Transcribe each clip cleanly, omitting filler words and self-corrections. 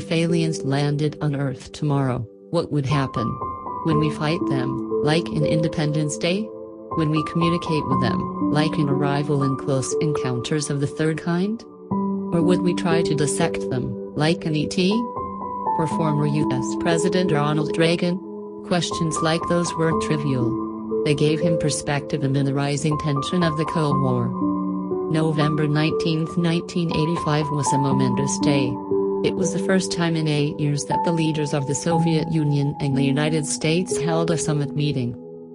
If aliens landed on Earth tomorrow, what would happen? Would we fight them, like in Independence Day? Would we communicate with them, like in Arrival and Close Encounters of the Third Kind? Or would we try to dissect them, like in E.T.? For former US President Ronald Reagan, questions like those weren't trivial. They gave him perspective amid the rising tension of the Cold War. November 19, 1985 was a momentous day. It was the first time in 8 years that the leaders of the Soviet Union and the United States held a summit meeting.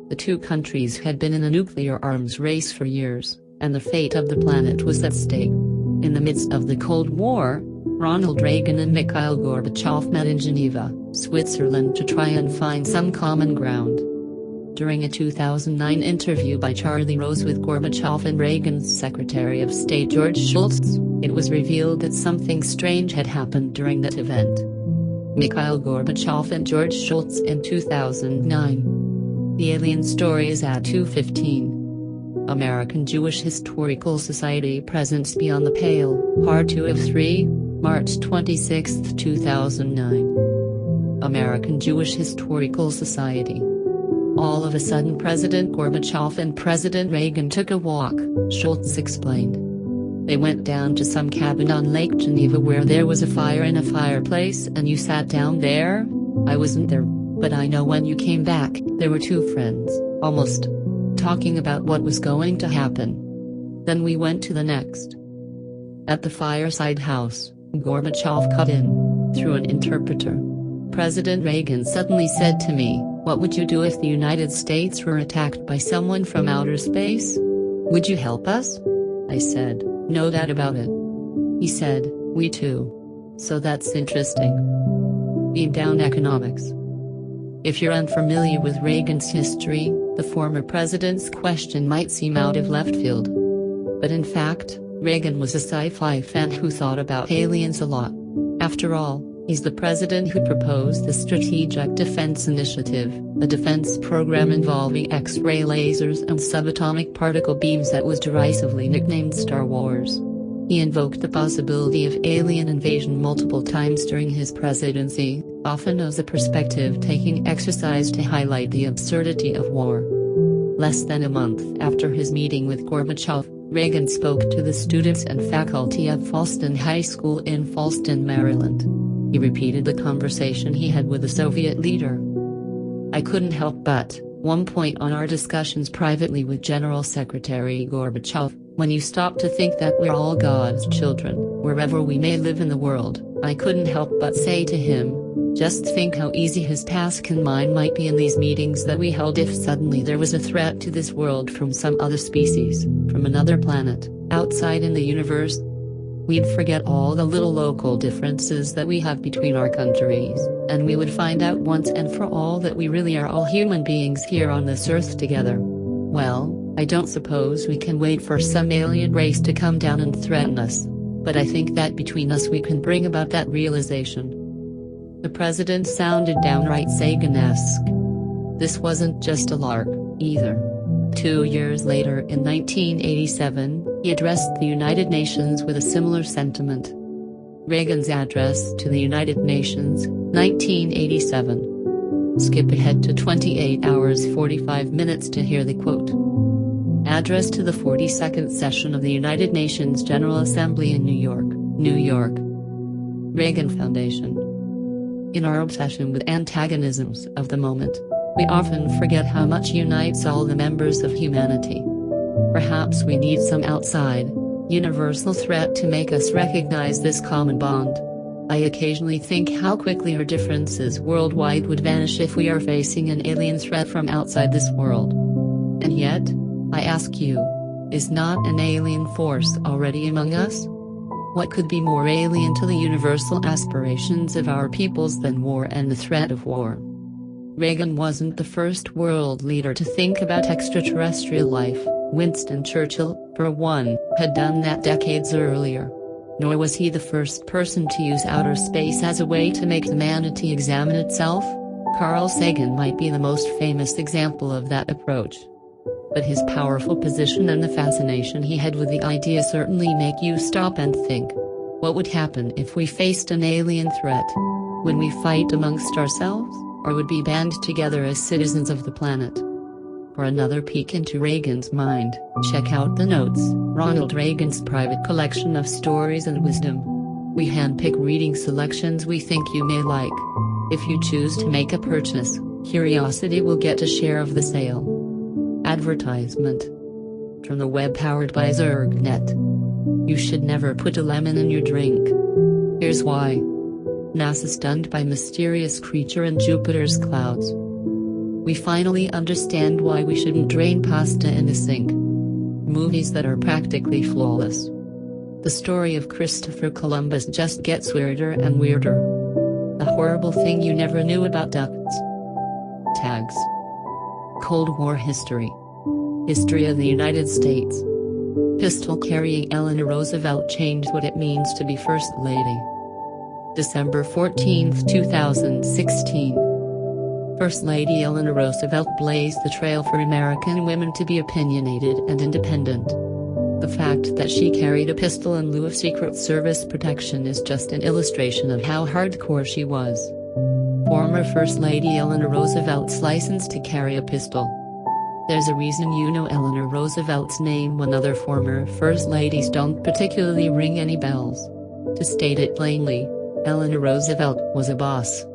The two countries had been in a nuclear arms race for years, and the fate of the planet was at stake. In the midst of the Cold War, Ronald Reagan and Mikhail Gorbachev met in Geneva, Switzerland to try and find some common ground. During a 2009 interview by Charlie Rose with Gorbachev and Reagan's Secretary of State George Shultz, it was revealed that something strange had happened during that event. Mikhail Gorbachev and George Shultz in 2009. The Alien Story is at 2:15. American Jewish Historical Society Presence Beyond the Pale, Part 2 of 3, March 26, 2009. American Jewish Historical Society. All of a sudden President Gorbachev and President Reagan took a walk, Shultz explained. They went down to some cabin on Lake Geneva where there was a fire in a fireplace and you sat down there. I wasn't there, but I know when you came back, there were two friends, almost, talking about what was going to happen. Then we went to the next. At the fireside house, Gorbachev cut in, through an interpreter. President Reagan suddenly said to me, "What would you do if the United States were attacked by someone from outer space? Would you help us?" I said, "No doubt about it." He said, "We too. So that's interesting." Beam down economics. If you're unfamiliar with Reagan's history, the former president's question might seem out of left field. But in fact, Reagan was a sci-fi fan who thought about aliens a lot. After all, he's the president who proposed the Strategic Defense Initiative, a defense program involving X-ray lasers and subatomic particle beams that was derisively nicknamed Star Wars. He invoked the possibility of alien invasion multiple times during his presidency, often as a perspective-taking exercise to highlight the absurdity of war. Less than a month after his meeting with Gorbachev, Reagan spoke to the students and faculty of Falston High School in Falston, Maryland. He repeated the conversation he had with the Soviet leader. "I couldn't help but, one point on our discussions privately with General Secretary Gorbachev, when you stop to think that we're all God's children, wherever we may live in the world, I couldn't help but say to him, just think how easy his task and mine might be in these meetings that we held if suddenly there was a threat to this world from some other species, from another planet, outside in the universe. We'd forget all the little local differences that we have between our countries, and we would find out once and for all that we really are all human beings here on this earth together. Well, I don't suppose we can wait for some alien race to come down and threaten us, but I think that between us we can bring about that realization." The president sounded downright Sagan-esque. This wasn't just a lark, either. 2 years later in 1987, he addressed the United Nations with a similar sentiment. Reagan's address to the United Nations, 1987. Skip ahead to 28 hours 45 minutes to hear the quote. Address to the 42nd session of the United Nations General Assembly in New York, New York. Reagan Foundation. In our obsession with antagonisms of the moment, we often forget how much unites all the members of humanity. Perhaps we need some outside, universal threat to make us recognize this common bond. I occasionally think how quickly our differences worldwide would vanish if we are facing an alien threat from outside this world. And yet, I ask you, is not an alien force already among us? What could be more alien to the universal aspirations of our peoples than war and the threat of war? Reagan wasn't the first world leader to think about extraterrestrial life. Winston Churchill, for one, had done that decades earlier. Nor was he the first person to use outer space as a way to make humanity examine itself. Carl Sagan might be the most famous example of that approach. But his powerful position and the fascination he had with the idea certainly make you stop and think. What would happen if we faced an alien threat? Would we fight amongst ourselves, or would we band together as citizens of the planet? For another peek into Reagan's mind, check out the notes, Ronald Reagan's private collection of stories and wisdom. We handpick reading selections we think you may like. If you choose to make a purchase, Curiosity will get a share of the sale. Advertisement. From the web powered by ZergNet. You should never put a lemon in your drink. Here's why. NASA stunned by mysterious creature in Jupiter's clouds. We finally understand why we shouldn't drain pasta in the sink. Movies that are practically flawless. The story of Christopher Columbus just gets weirder and weirder. The horrible thing you never knew about ducks. Tags. Cold War history. History of the United States. Pistol-carrying Eleanor Roosevelt changed what it means to be First Lady. December 14, 2016. First Lady Eleanor Roosevelt blazed the trail for American women to be opinionated and independent. The fact that she carried a pistol in lieu of Secret Service protection is just an illustration of how hardcore she was. Former First Lady Eleanor Roosevelt's license to carry a pistol. There's a reason you know Eleanor Roosevelt's name when other former First Ladies don't particularly ring any bells. To state it plainly, Eleanor Roosevelt was a boss.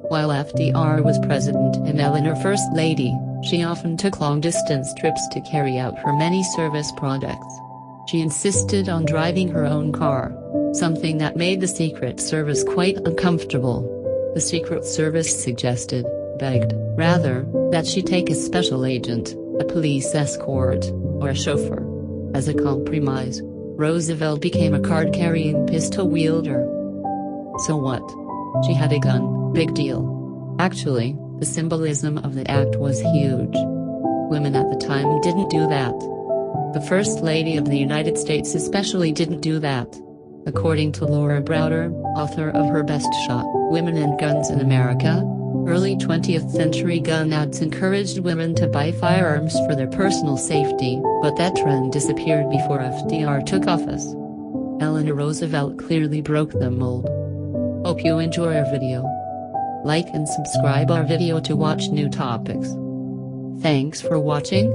While FDR was president and Eleanor First Lady, she often took long-distance trips to carry out her many service projects. She insisted on driving her own car, something that made the Secret Service quite uncomfortable. The Secret Service suggested, begged, rather, that she take a special agent, a police escort, or a chauffeur. As a compromise, Roosevelt became a card-carrying pistol wielder. So what? She had a gun, big deal. Actually, the symbolism of the act was huge. Women at the time didn't do that. The First Lady of the United States especially didn't do that. According to Laura Browder, author of Her Best Shot, Women and Guns in America, early 20th century gun ads encouraged women to buy firearms for their personal safety, but that trend disappeared before FDR took office. Eleanor Roosevelt clearly broke the mold. Hope you enjoy our video. Like and subscribe our video to watch new topics. Thanks for watching.